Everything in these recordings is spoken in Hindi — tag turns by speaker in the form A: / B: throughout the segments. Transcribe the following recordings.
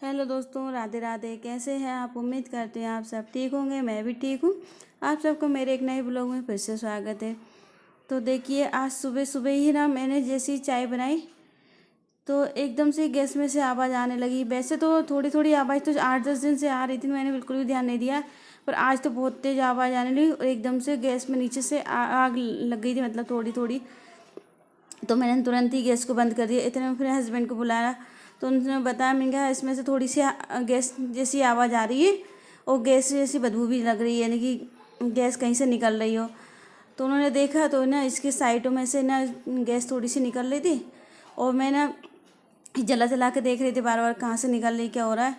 A: हेलो दोस्तों, राधे राधे। कैसे हैं आप? उम्मीद करते हैं आप सब ठीक होंगे। मैं भी ठीक हूँ। आप सबको मेरे एक नए ब्लॉग में फिर से स्वागत है। तो देखिए, आज सुबह सुबह ही ना मैंने जैसी चाय बनाई तो एकदम से गैस में से आवाज़ आने लगी। वैसे तो थोड़ी थोड़ी आवाज़ तो 8-10 दिन से आ रही थी, मैंने बिल्कुल भी ध्यान नहीं दिया। पर आज तो बहुत तेज़ आवाज़ आने लगी और एकदम से गैस में नीचे से आग लग गई थी, मतलब थोड़ी थोड़ी। तो मैंने तुरंत ही गैस को बंद कर दिया। इतने में फिर हस्बैंड को बुलाया तो उन्होंने बताया, मैंने कहा इसमें से थोड़ी सी गैस जैसी आवाज़ आ रही है और गैस जैसी बदबू भी लग रही है, यानी कि गैस कहीं से निकल रही हो। तो उन्होंने देखा तो ना इसके साइडों में से ना गैस थोड़ी सी निकल रही थी और मैं ना जला जला के देख रही थी बार बार कहाँ से निकल रही, क्या हो रहा है।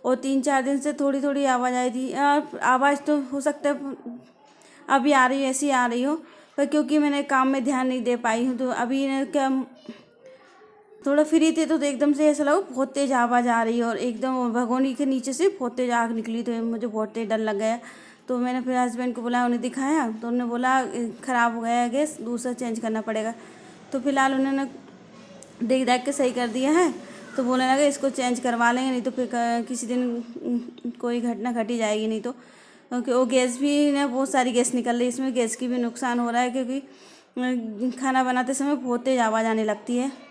A: और 3-4 दिन से थोड़ी थोड़ी आवाज़ आई थी। आवाज़ तो हो सकता है अभी आ रही हो, ऐसी आ रही हो, पर क्योंकि मैंने काम में ध्यान नहीं दे पाई हूँ तो अभी ना क्या थोड़ा फ्री थे तो एकदम से ऐसा लगा बहुत तेज़ आवाज़ आ रही है और एकदम भगोनी के नीचे से बहुत तेज़ आग निकली। तो मुझे बहुत तेज़ डर लग गया। तो मैंने फिर हस्बैंड को बुलाया, उन्हें दिखाया तो उन्होंने बोला ख़राब हो गया है गैस, दूसरा चेंज करना पड़ेगा। तो फिलहाल उन्होंने देख दाख के सही कर दिया है। तो बोलने लगे इसको चेंज करवा लेंगे, नहीं तो फिर किसी दिन कोई घटना घटी जाएगी। नहीं तो क्योंकि वो गैस भी ना बहुत सारी गैस निकल रही है, इसमें गैस की भी नुकसान हो रहा है क्योंकि खाना बनाते समय बहुत तेज़ आवाज़ आने लगती है।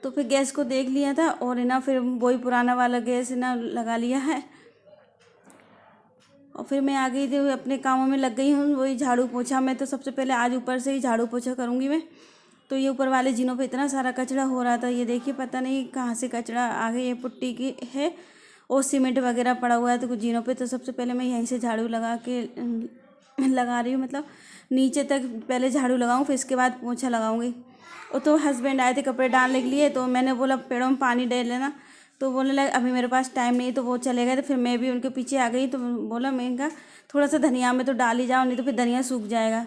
A: तो फिर गैस को देख लिया था और ना फिर वही पुराना वाला गैस ना लगा लिया है। और फिर मैं आ गई थी, अपने कामों में लग गई हूँ, वही झाड़ू पोछा। मैं तो सबसे पहले आज ऊपर से ही झाड़ू पोछा करूँगी मैं। तो ये ऊपर वाले जीनों पे इतना सारा कचरा हो रहा था, ये देखिए पता नहीं कहाँ से कचरा आ गई। ये पुट्टी की है और सीमेंट वगैरह पड़ा हुआ है तो कुछ जीनों पे। तो सबसे पहले मैं यहीं से झाड़ू लगा के लगा रही हूँ, मतलब नीचे तक पहले झाड़ू लगाऊँ फिर इसके बाद पोछा लगाऊँगी। और तो हस्बैंड आए थे कपड़े डालने के लिए, तो मैंने बोला पेड़ों में पानी डाल लेना। तो बोलने लगे अभी मेरे पास टाइम नहीं, तो वो चले गए। तो फिर मैं भी उनके पीछे आ गई। तो बोला, मैंने कहा थोड़ा सा धनिया में तो डाल ही जाओ, नहीं तो फिर धनिया सूख जाएगा।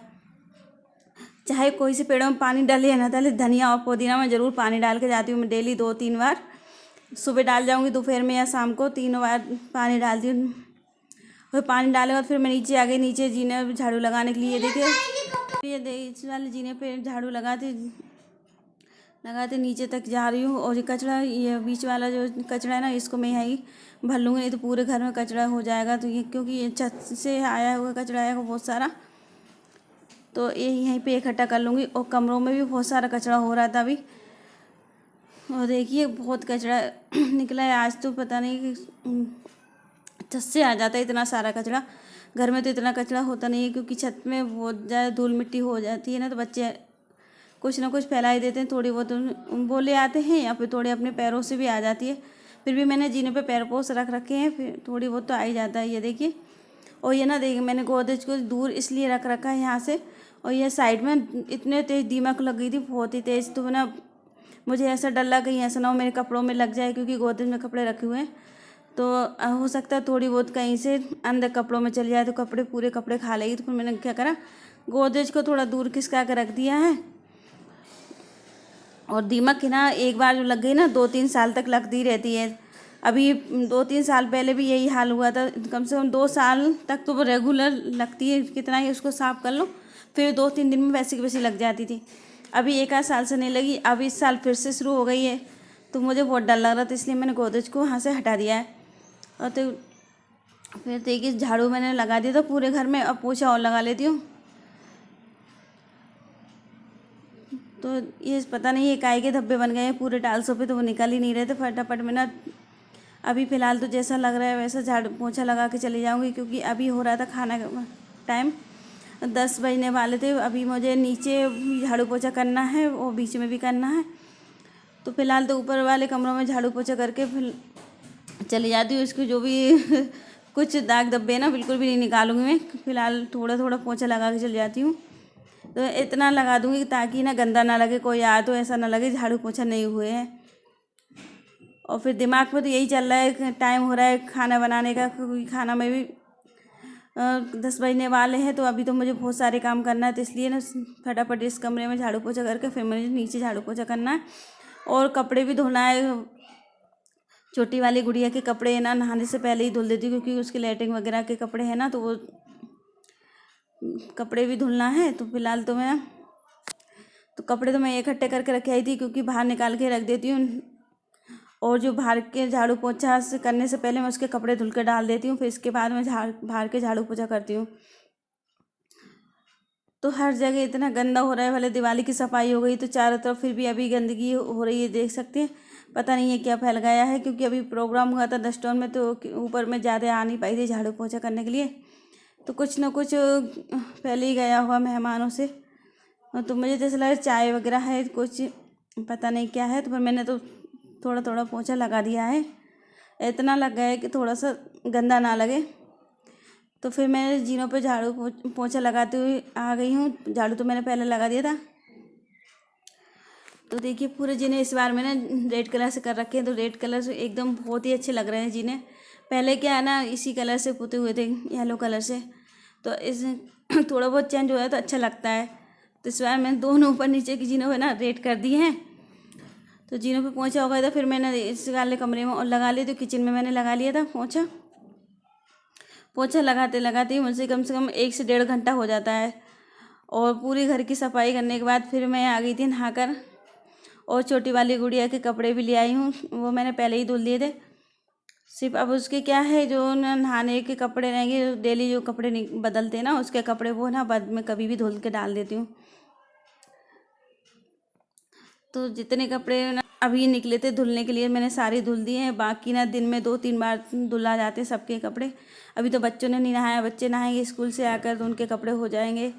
A: चाहे कोई से पेड़ों में पानी डाले या ना डाले, धनिया और पुदीना में ज़रूर पानी डाल के जाती हूँ मैं डेली 2-3 बार। सुबह डाल जाऊँगी, दोपहर में या शाम को, 3 बार पानी डालती हूँ। फिर पानी डाले बाद फिर मैं नीचे आ गई, नीचे जीने पे झाड़ू लगाने के लिए। देखिए इस वाले जीने पे झाड़ू लगाते नीचे तक जा रही हूँ। और ये कचरा, ये बीच वाला जो कचरा है ना, इसको मैं यहीं भर लूँगी, नहीं तो पूरे घर में कचरा हो जाएगा। तो ये क्योंकि ये छत से आया हुआ कचरा है बहुत सारा, तो ये यहीं पे इकट्ठा कर लूँगी। और कमरों में भी बहुत सारा कचरा हो रहा था अभी। और देखिए बहुत कचरा निकला है आज, तो पता नहीं कि छत से आ जाता है इतना सारा कचरा। घर में तो इतना कचरा होता नहीं है क्योंकि छत में बहुत ज़्यादा धूल मिट्टी हो जाती है ना, तो बच्चे कुछ ना कुछ फैला ही देते हैं। थोड़ी बहुत बोले आते हैं या फिर थोड़े अपने पैरों से भी आ जाती है। फिर भी मैंने जीने पे पैर पोछ रख रखे हैं, फिर थोड़ी बहुत तो आ ही जाता है। ये देखिए, और ये ना देखिए मैंने गोदरेज को दूर इसलिए रख रखा है यहाँ से। और ये साइड में इतने तेज़ दीमक लग गई थी, बहुत ही तेज़। तो ना मुझे ऐसा डर लगा कहीं ऐसा ना हो मेरे कपड़ों में लग जाए, क्योंकि गोदरेज में कपड़े रखे हुए हैं। तो हो सकता है थोड़ी बहुत कहीं से अंदर कपड़ों में चली जाए तो कपड़े पूरे कपड़े खा लेगी। तो फिर मैंने क्या करा, गोदरेज को थोड़ा दूर खिसका कर रख दिया है। और दीमक ना एक बार जो लग गई ना 2-3 साल तक लगती रहती है। अभी 2-3 साल पहले भी यही हाल हुआ था। कम से कम 2 साल तक तो वो रेगुलर लगती है, कितना ही उसको साफ कर लो फिर 2-3 दिन में वैसी की वैसी लग जाती थी। अभी 1-8 साल से नहीं लगी, अब इस साल फिर से शुरू हो गई है। तो मुझे बहुत डर लग रहा था, इसलिए मैंने गोदरेज को वहाँ से हटा दिया है। और तो फिर देखिए झाड़ू मैंने लगा दिया था पूरे घर में, अब पोछा और लगा लेती हूँ। तो ये पता नहीं ये काय के धब्बे बन गए हैं पूरे टाइल्सों पे, तो वो निकल ही नहीं रहे थे। फटाफट में ना अभी फ़िलहाल तो जैसा लग रहा है वैसा झाड़ू पोछा लगा के चली जाऊँगी, क्योंकि अभी हो रहा था खाना का टाइम, 10 बजने वाले थे। अभी मुझे नीचे भी झाड़ू पोछा करना है और बीच में भी करना है। तो फ़िलहाल तो ऊपर वाले कमरों में झाड़ू पोछा करके फिर चली जाती हूँ। इसके जो भी कुछ दाग धब्बे ना बिल्कुल भी नहीं निकालूंगी मैं। फ़िलहाल थोड़ा थोड़ा पोछा लगा के चली जाती हूँ। तो इतना लगा दूँगी ताकि ना गंदा ना लगे, कोई आए तो ऐसा ना लगे झाड़ू पोछा नहीं हुए हैं। और फिर दिमाग में तो यही चल रहा है, टाइम हो रहा है खाना बनाने का, क्योंकि खाना में भी 10 बजने वाले हैं। तो अभी तो मुझे बहुत सारे काम करना है, तो इसलिए ना फटाफट इस कमरे में झाड़ू पोछा करके फिर मुझे नीचे झाड़ू पोछा करना है। और कपड़े भी धोना है। छोटी वाली गुड़िया के कपड़े ना नहाने से पहले ही धुल देती हूँ, क्योंकि उसके लेटरिन वगैरह के कपड़े हैं ना, तो वो कपड़े भी धुलना है। तो फिलहाल तो मैं तो कपड़े तो मैं इकट्ठे करके रखे आई थी, क्योंकि बाहर निकाल के रख देती हूँ और जो बाहर के झाड़ू पोछा से करने से पहले मैं उसके कपड़े धुल के डाल देती हूँ, फिर इसके बाद मैं बाहर के झाड़ू पोछा करती हूँ। तो हर जगह इतना गंदा हो रहा है, भले दिवाली की सफाई हो गई तो चारों तरफ फिर भी अभी गंदगी हो रही है, देख सकते हैं। पता नहीं है क्या फैल गया है, क्योंकि अभी प्रोग्राम हुआ था डस्टोन में तो ऊपर में ज़्यादा आ नहीं पाई थी झाड़ू पोछा करने के लिए, तो कुछ ना कुछ फैल ही गया हुआ मेहमानों से। तो मुझे जैसे लगा चाय वगैरह है, कुछ पता नहीं क्या है, तो पर मैंने तो थोड़ा थोड़ा पोछा लगा दिया है, इतना लग गया है कि थोड़ा सा गंदा ना लगे। तो फिर मैं जीनों पे झाड़ू पोछा लगाते हुए आ गई हूँ। झाड़ू तो मैंने पहले लगा दिया था। तो देखिए पूरे जीने इस बार मैंने रेड कलर से कर रखे हैं, तो रेड कलर से एकदम बहुत ही अच्छे लग रहे हैं जीने। पहले क्या है ना, इसी कलर से पुते हुए थे, येलो कलर से, तो इस थोड़ा बहुत चेंज हुआ है तो अच्छा लगता है। तो इस बार मैंने दोनों ऊपर नीचे की जीनों पे ना रेड कर दिए हैं। तो जीनों पे पोछा हो गया था, फिर मैंने इस वाले कमरे में और लगा लिया, तो किचन में मैंने लगा लिया था पोछा लगाते लगाते ही मुझसे कम से कम 1 से 1.5 घंटा हो जाता है। और पूरी घर की सफाई करने के बाद फिर मैं आ गई थी नहाकर, और छोटी वाली गुड़िया के कपड़े भी ले आई हूँ, वो मैंने पहले ही धुल दिए थे। सिर्फ अब उसके क्या है, जो नहाने के कपड़े रहेंगे, डेली जो कपड़े बदलते हैं ना, उसके कपड़े वो ना बाद में कभी भी धुल के डाल देती हूँ। तो जितने कपड़े ना अभी निकले थे धुलने के लिए मैंने सारे धुल दिए हैं, बाकी ना दिन में 2-3 बार धुला जाते हैं सबके कपड़े। अभी तो बच्चों ने नहीं नहाया, बच्चे नहाएंगे स्कूल से आकर तो उनके कपड़े हो जाएंगे।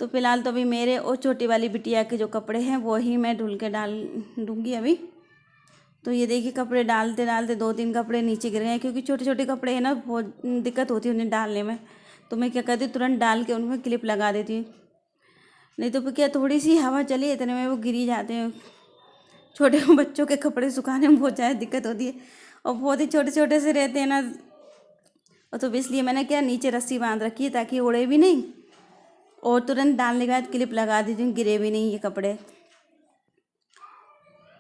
A: तो फिलहाल तो अभी मेरे और छोटी वाली बिटिया के जो कपड़े हैं वो ही मैं धुल के डाल दूँगी अभी। तो ये देखिए कपड़े डालते डालते 2-3 कपड़े नीचे गिर गए हैं, क्योंकि छोटे छोटे कपड़े हैं ना, बहुत दिक्कत होती है उन्हें डालने में। तो मैं क्या करती हूँ, तुरंत डाल के उनमें क्लिप लगा देती हूँ, नहीं तो फिर क्या थोड़ी सी हवा चली इतने में वो गिर ही जाते हैं। छोटे बच्चों के कपड़े सुखाने में बहुत ज़्यादा दिक्कत होती है, और बहुत ही छोटे छोटे से रहते हैं ना, और तो इसलिए मैंने क्या नीचे रस्सी बांध रखी है ताकि उड़े भी नहीं, और तुरंत डालने के बाद क्लिप लगा देती हूँ, गिरे भी नहीं ये कपड़े।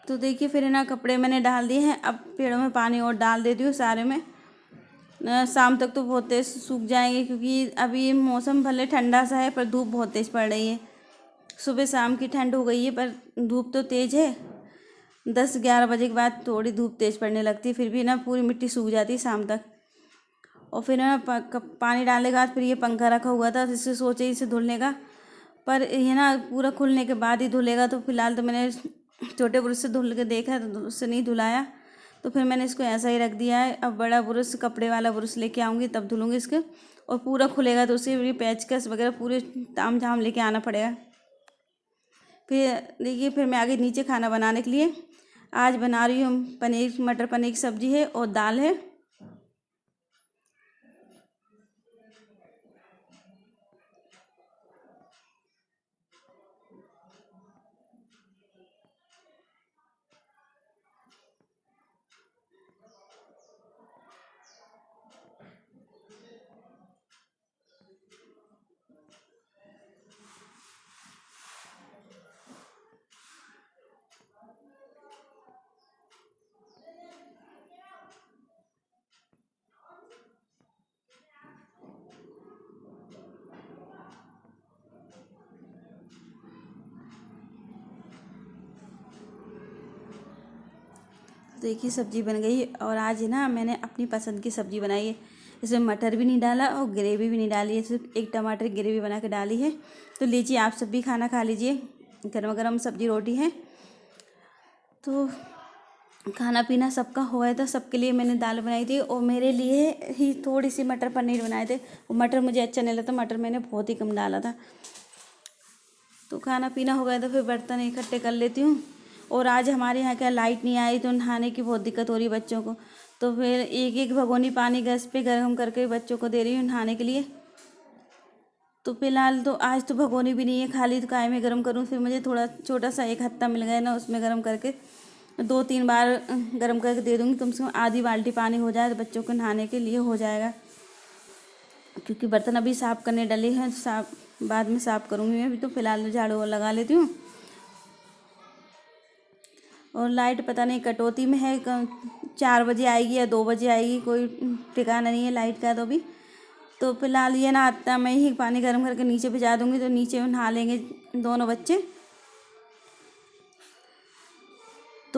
A: तो देखिए फिर ना कपड़े मैंने डाल दिए हैं, अब पेड़ों में पानी और डाल देती हूँ सारे में। शाम तक तो बहुत तेज़ सूख जाएंगे, क्योंकि अभी मौसम भले ठंडा सा है पर धूप बहुत तेज़ पड़ रही है। सुबह शाम की ठंड हो गई है पर धूप तो तेज़ है। 10-11 बजे के बाद थोड़ी धूप तेज़ पड़ने लगती है, फिर भी ना पूरी मिट्टी सूख जाती है शाम तक। और फिर ना पानी डालने के बाद फिर ये पंखा रखा हुआ था, जिससे सोचे इसे धुलने का, पर ये ना पूरा खुलने के बाद ही धुलेगा। तो फिलहाल तो मैंने छोटे ब्रश से धुल के देखा तो उससे नहीं धुलाया, तो फिर मैंने इसको ऐसा ही रख दिया है। अब बड़ा ब्रश, कपड़े वाला ब्रश लेके आऊँगी तब धुलूँगी इसके, और पूरा खुलेगा तो उसे भी पेचकस वगैरह पूरे ताम झाम लेके आना पड़ेगा। फिर देखिए फिर मैं आगे नीचे खाना बनाने के लिए आज बना रही हूँ पनीर, मटर पनीर की सब्ज़ी है और दाल है। देखिए सब्ज़ी बन गई, और आज ना मैंने अपनी पसंद की सब्ज़ी बनाई है। इसमें मटर भी नहीं डाला और ग्रेवी भी नहीं डाली है, सिर्फ एक टमाटर की ग्रेवी बना के डाली है। तो लीजिए आप सब भी खाना खा लीजिए, गर्मा गर्म सब्ज़ी रोटी है। तो खाना पीना सबका हो गया था, सबके लिए मैंने दाल बनाई थी, और मेरे लिए ही थोड़ी सी मटर पनीर बनाए थे। और मटर मुझे अच्छा नहीं लगता, मटर मैंने बहुत ही कम डाला था। तो खाना पीना हो गया तो फिर बर्तन इकट्ठे कर लेती हूँ। और आज हमारे यहाँ क्या लाइट नहीं आई, तो नहाने की बहुत दिक्कत हो रही है बच्चों को। तो फिर एक एक भगोनी पानी गैस पे गर्म करके बच्चों को दे रही हूँ नहाने के लिए। तो फिलहाल तो आज तो भगोनी भी नहीं है खाली, तो काय में गर्म करूँ। फिर मुझे थोड़ा छोटा सा एक हत्ता मिल गया ना, उसमें गर्म करके 2-3 बार गर्म करके दे दूँगी। कम से कम आधी बाल्टी पानी हो जाए तो बच्चों को नहाने के लिए हो जाएगा, क्योंकि बर्तन अभी साफ़ करने डले हैं, साफ बाद में साफ़ करूँगी मैं। अभी तो फिलहाल झाड़ू लगा लेती हूँ। और लाइट पता नहीं कटौती में है, 4 बजे आएगी या 2 बजे आएगी, कोई ठिकाना नहीं है लाइट का। तो फिलहाल ये ना आता मैं ही पानी गर्म करके नीचे भिजा दूँगी, तो नीचे नहा लेंगे दोनों बच्चे।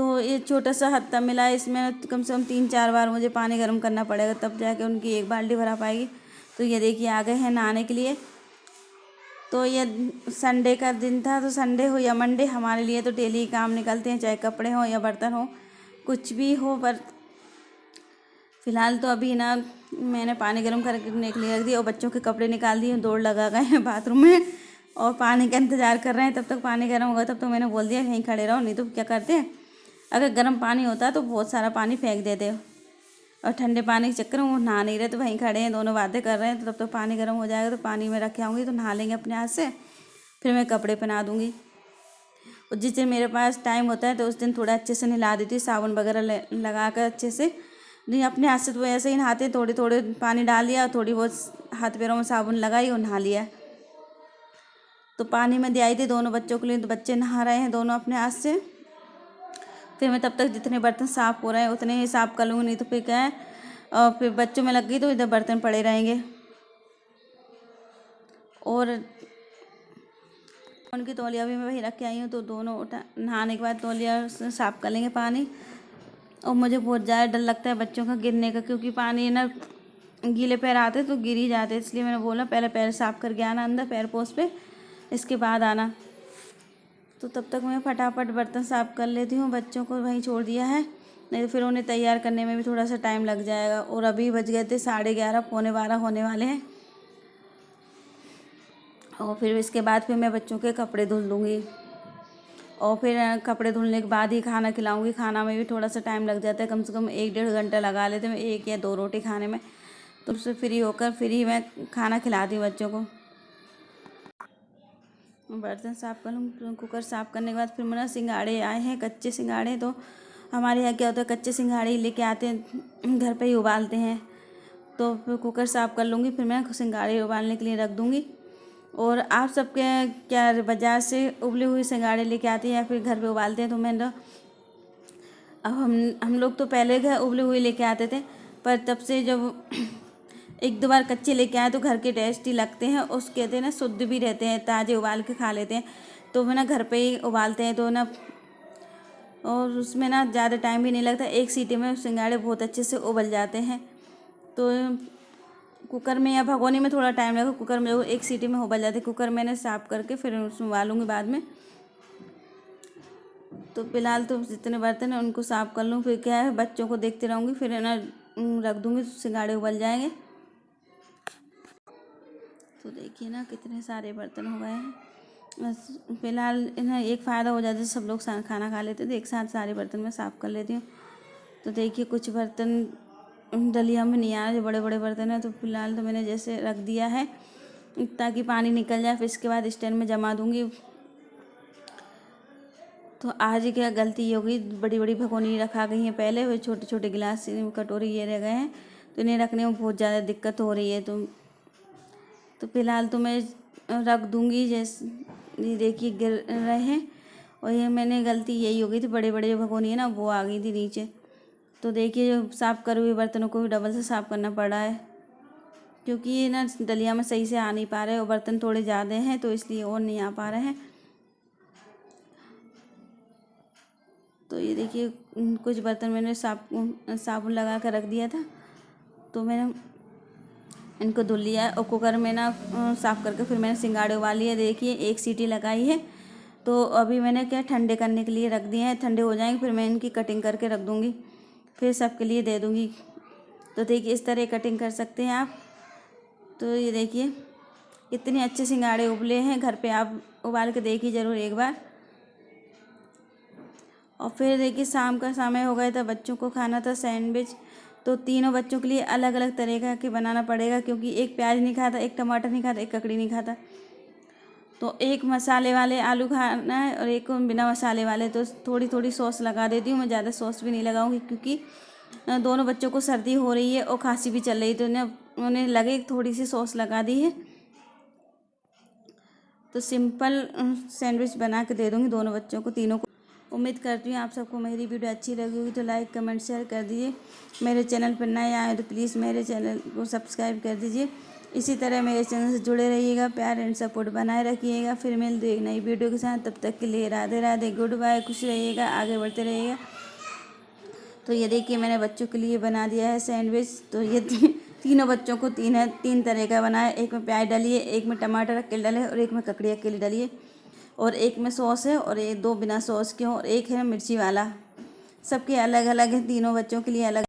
A: तो ये छोटा सा हत्था मिला है, इसमें कम से कम 3-4 बार मुझे पानी गर्म करना पड़ेगा, तब जाके उनकी 1 बाल्टी भरा पाएगी। तो ये देखिए आ गए हैं नहाने के लिए। तो ये संडे का दिन था, तो संडे हो या मंडे हमारे लिए तो डेली काम निकलते हैं, चाहे कपड़े हों या बर्तन हो, कुछ भी हो। पर फिलहाल तो अभी ना मैंने पानी गर्म करने के लिए रख दिया और बच्चों के कपड़े निकाल दिए, दौड़ लगा गए हैं बाथरूम में और पानी का इंतज़ार कर रहे हैं। तब तक पानी गर्म होगा, तब तो मैंने बोल दिया यहीं खड़े रहो, नहीं तो क्या करते हैं, अगर गर्म पानी होता तो बहुत सारा पानी फेंक देते, और ठंडे पानी के चक्कर में वो नहा नहीं रहे, तो वहीं खड़े हैं, दोनों बातें कर रहे हैं। तो तब तक पानी गर्म हो जाएगा, तो पानी में रखे आऊँगी तो नहा लेंगे अपने हाथ से, फिर मैं कपड़े पहना दूँगी। और जिस दिन मेरे पास टाइम होता है तो उस दिन थोड़ा अच्छे से नहला देती हूँ, साबुन वगैरह लगा कर अच्छे से। नहीं अपने हाथ से तो ऐसे ही नहाते, थोड़े थोड़े पानी डाल लिया और थोड़ी बहुत हाथ पैरों में साबुन लगाई और नहा लिया। तो पानी में दे आई थी दोनों बच्चों के लिए, तो बच्चे नहा रहे हैं दोनों अपने हाथ से। फिर मैं तब तक जितने बर्तन साफ़ हो रहे हैं उतने ही साफ़ कर लूँगी, नहीं तो फिर क्या है, और फिर बच्चों में लग गई तो इधर बर्तन पड़े रहेंगे। और उनकी तौलिया भी मैं वही रख के आई हूँ, तो दोनों नहाने के बाद तौलिया साफ़ कर लेंगे पानी। और मुझे बहुत ज़्यादा डर लगता है बच्चों का गिरने का, क्योंकि पानी ना गीले पैर आते तो गिर ही जाते, इसलिए मैंने बोला पहले पैर साफ़ करके आना अंदर पैर पोछ पे, इसके बाद आना। तो तब तक मैं फटाफट बर्तन साफ़ कर लेती हूँ, बच्चों को वहीं छोड़ दिया है, नहीं तो फिर उन्हें तैयार करने में भी थोड़ा सा टाइम लग जाएगा। और अभी बज गए थे 11:30, 11:45 होने वाले हैं। और फिर इसके बाद फिर मैं बच्चों के कपड़े धुल दूँगी, और फिर कपड़े धुलने के बाद ही खाना खिलाऊँगी। खाना में भी थोड़ा सा टाइम लग जाता है, कम से कम 1-1.5 घंटा लगा लेते हैं 1 या 2 रोटी खाने में। तो उससे फ्री होकर फिर ही मैं खाना खिलाती हूँ बच्चों को। बर्तन साफ़ कर लूँ, कुकर साफ़ करने के बाद फिर मेरा सिंघाड़े आए हैं, कच्चे सिंघाड़े। तो हमारे यहाँ क्या होता है, कच्चे सिंघाड़े ही लेके आते हैं, घर पे ही उबालते हैं। तो फिर कुकर साफ़ कर लूँगी, फिर मैं सिंघाड़े उबालने के लिए रख दूँगी। और आप सबके क्या बाज़ार से उबले हुए सिंघाड़े लेके आते हैं या फिर घर पे उबालते हैं? तो मैं ना अब हम लोग तो पहले घर उबले हुए लेके आते थे, पर तब से जब 1-2 बार कच्चे लेके आए तो घर के टेस्टी लगते हैं, उस कहते हैं ना शुद्ध भी रहते हैं, ताज़े उबाल के खा लेते हैं। तो वो ना घर पे ही उबालते हैं, तो ना और उसमें ना ज़्यादा टाइम भी नहीं लगता, 1 सीटी में सिंघाड़े बहुत अच्छे से उबल जाते हैं। तो कुकर में या भगोनी में थोड़ा टाइम लगेगा, कुकर में 1 सीटी में उबल जाते हैं। कुकर मैंने साफ़ करके फिर उसमें उबालूँगी बाद में। तो फिलहाल तो जितने बर्तन हैं उनको साफ़ कर लूँ, फिर क्या है बच्चों को देखते रहूँगी, फिर है ना रख दूँगी तो सिंघाड़े उबल जाएंगे। तो देखिए ना कितने सारे बर्तन हो गए हैं। बस फिलहाल ना एक फ़ायदा हो जाता है, सब लोग खाना खा लेते हैं तो एक साथ सारे बर्तन मैं साफ़ कर लेती हूँ। तो देखिए कुछ बर्तन डलिया में नहीं आ रहे, जो बड़े बड़े बर्तन हैं, तो फिलहाल तो मैंने जैसे रख दिया है ताकि पानी निकल जाए, फिर इसके बाद स्टैंड में जमा दूँगी। तो आज क्या गलती ये हो गई, बड़ी बड़ी भगोनी रखा गई हैं पहले, वो छोटे छोटे गिलास कटोरी ये रह गए हैं, तो इन्हें रखने में बहुत ज़्यादा दिक्कत हो रही है। तो फिलहाल तो मैं रख दूँगी, जैसे ये देखिए गिर रहे हैं। और ये मैंने गलती यही हो गई थी, बड़े बड़े जो भगोनी है ना वो आ गई थी नीचे। तो देखिए जो साफ़ करे हुए बर्तनों को भी डबल से साफ़ करना पड़ा है, क्योंकि ये ना डलिया में सही से आ नहीं पा रहे और बर्तन थोड़े ज़्यादा हैं, तो इसलिए और नहीं आ पा रहे हैं। तो ये देखिए कुछ बर्तन मैंने साबुन लगा कर रख दिया था, तो मैंने इनको धुल लिया है। और कुकर में ना साफ़ करके फिर मैंने सिंघाड़े उबाल लिए। देखिए 1 सीटी लगाई है, तो अभी मैंने क्या ठंडे करने के लिए रख दिए हैं, ठंडे हो जाएंगे फिर मैं इनकी कटिंग करके रख दूँगी, फिर सबके लिए दे दूँगी। तो देखिए इस तरह कटिंग कर सकते हैं आप। तो ये देखिए इतने अच्छे सिंघाड़े उबले हैं, घर पे आप उबाल के देखिए ज़रूर एक बार। और फिर देखिए शाम का समय हो गया था, बच्चों को खाना था सैंडविच। तो तीनों बच्चों के लिए अलग अलग तरीक़ा के बनाना पड़ेगा, क्योंकि एक प्याज नहीं खाता, एक टमाटर नहीं खाता, एक ककड़ी नहीं खाता। तो एक मसाले वाले आलू खाना है और एक बिना मसाले वाले। तो थोड़ी थोड़ी सॉस लगा देती हूँ, मैं ज़्यादा सॉस भी नहीं लगाऊंगी, क्योंकि दोनों बच्चों को सर्दी हो रही है और खांसी भी चल रही, तो उन्हें लगे थोड़ी सी सॉस लगा दी है। तो सिंपल सैंडविच बना के दे दूँगी दोनों बच्चों को, तीनों को। उम्मीद करती हूँ आप सबको मेरी वीडियो अच्छी लगी होगी, तो लाइक कमेंट शेयर कर दीजिए। मेरे चैनल पर नए आए तो प्लीज़ मेरे चैनल को सब्सक्राइब कर दीजिए। इसी तरह मेरे चैनल से जुड़े रहिएगा, प्यार एंड सपोर्ट बनाए रखिएगा। फिर मिलते हैं एक नई वीडियो के साथ, तब तक के लिए राधे राधे, गुड बाय, खुश रहिएगा, आगे बढ़ते रहिएगा। तो ये देखिए मैंने बच्चों के लिए बना दिया है सैंडविच। तो ये तीनों बच्चों को तीन तरह का बनाया, एक में प्याज डालिए, एक में टमाटर अकेले डाले और एक में ककड़ी अकेले डालिए, और एक में सॉस है और ये 2 बिना सॉस के, और एक है मिर्ची वाला। सबके अलग अलग है, तीनों बच्चों के लिए अलग।